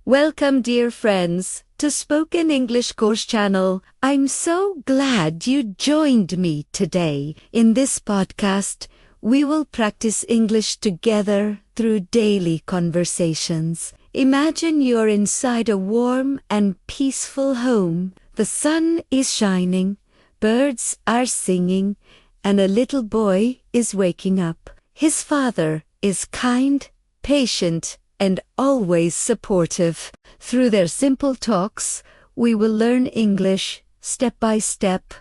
Welcome, dear friends, to Spoken English Course channel. I'm so glad you joined me today. In this podcast, we will practice English together through daily conversations. Imagine you're inside a warm and peaceful home. The sun is shining, birds are singing, and a little boy is waking up. His father is kind, patient, and always supportive. Through their simple talks, we will learn English step by step,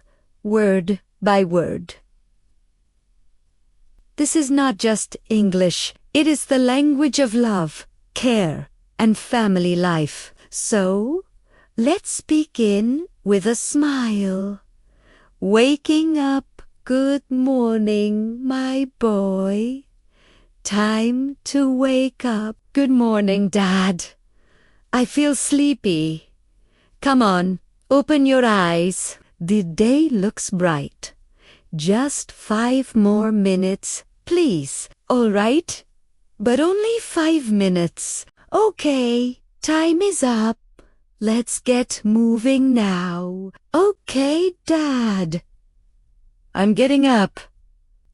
word by word. This is not just English, it is the language of love, care, and family life. So, let's begin with a smile. Waking up, good morning, my boy. Time to wake up. Good morning, Dad. I feel sleepy. Come on, open your eyes. The day looks bright. Just 5 more minutes, please. All right? But only 5 minutes. Okay, time is up. Let's get moving now. Okay, Dad. I'm getting up.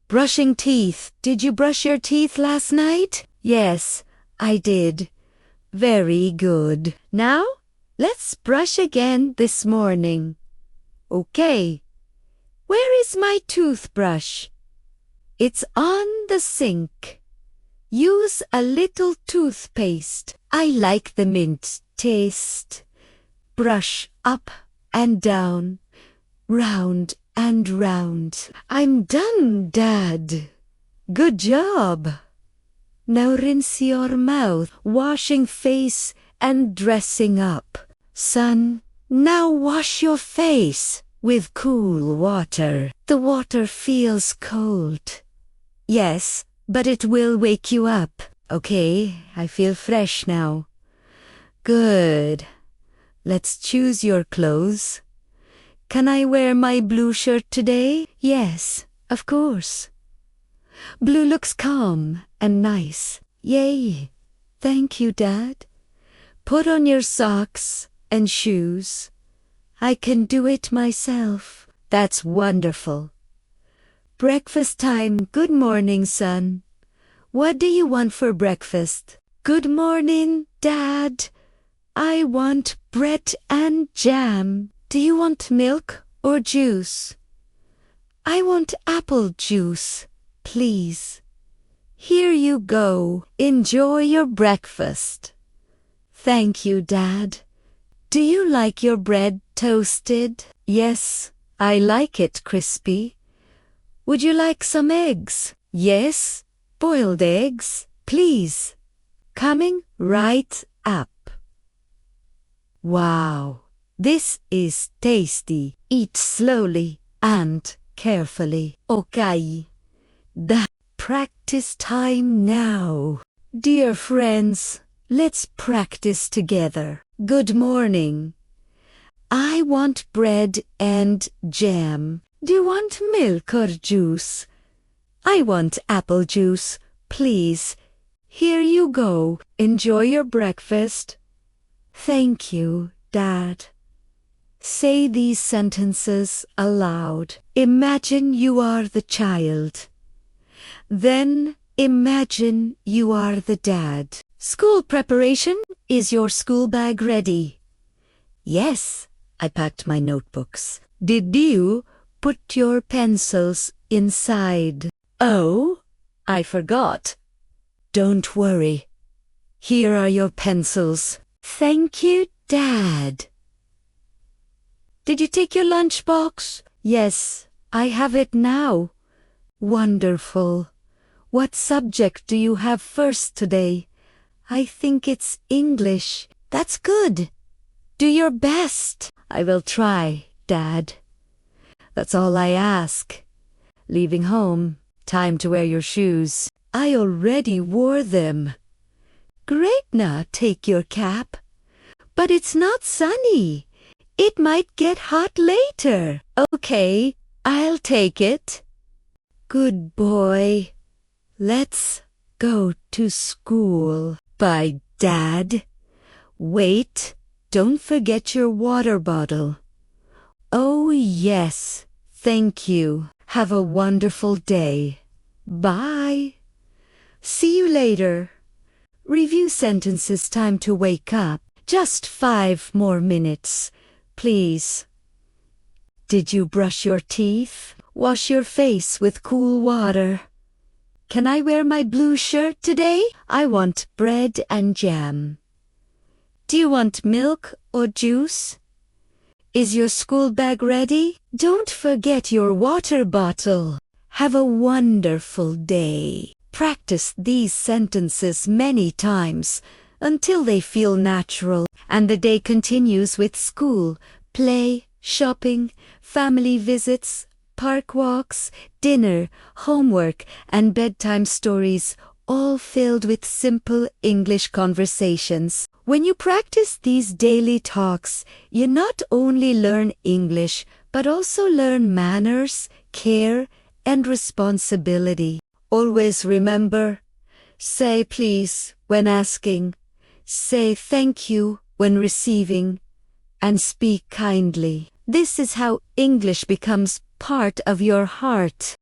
Brushing teeth. Did you brush your teeth last night? Yes, I did. Very good. Now, let's brush again this morning. Okay. Where is my toothbrush? It's on the sink. Use a little toothpaste. I like the mint taste. Brush up and down, round and round. I'm done, Dad. Good job. Now rinse your mouth, washing face and dressing up. Son, now wash your face with cool water. The water feels cold. Yes, but it will wake you up. Okay, I feel fresh now. Good. Let's choose your clothes. Can I wear my blue shirt today? Yes, of course. Blue looks calm and nice. Yay. Thank you, Dad. Put on your socks and shoes. I can do it myself. That's wonderful. Breakfast time. Good morning, son. What do you want for breakfast? Good morning, Dad. I want bread and jam. Do you want milk or juice? I want apple juice, please. Here you go. Enjoy your breakfast. Thank you, Dad. Do you like your bread toasted? Yes, I like it crispy. Would you like some eggs? Yes, boiled eggs, please. Coming right up. Wow. This is tasty. Eat slowly and carefully. Okay. The practice time now. Dear friends, let's practice together. Good morning. I want bread and jam. Do you want milk or juice? I want apple juice, please. Here you go. Enjoy your breakfast. Thank you, Dad. Say these sentences aloud. Imagine you are the child. Then imagine you are the dad. School preparation. Is your school bag ready? Yes, I packed my notebooks. Did you put your pencils inside? Oh, I forgot. Don't worry. Here are your pencils. Thank you, Dad. Did you take your lunchbox? Yes, I have it now. Wonderful. What subject do you have first today? I think it's English. That's good. Do your best. I will try, Dad. That's all I ask. Leaving home, time to wear your shoes. I already wore them. Great, now take your cap. But it's not sunny. It might get hot later. Okay, I'll take it. Good boy. Let's go to school. Bye, Dad. Wait, don't forget your water bottle. Oh, yes. Thank you. Have a wonderful day. Bye. See you later. Review sentences. Time to wake up. Just 5 more minutes, please. Did you brush your teeth? Wash your face with cool water. Can I wear my blue shirt today? I want bread and jam. Do you want milk or juice? Is your school bag ready? Don't forget your water bottle. Have a wonderful day. Practice these sentences many times until they feel natural, and the day continues with school, play, shopping, family visits, park walks, dinner, homework, and bedtime stories, all filled with simple English conversations. When you practice these daily talks, you not only learn English, but also learn manners, care, and responsibility. Always remember, say please when asking, say thank you when receiving, and speak kindly. This is how English becomes part of your heart.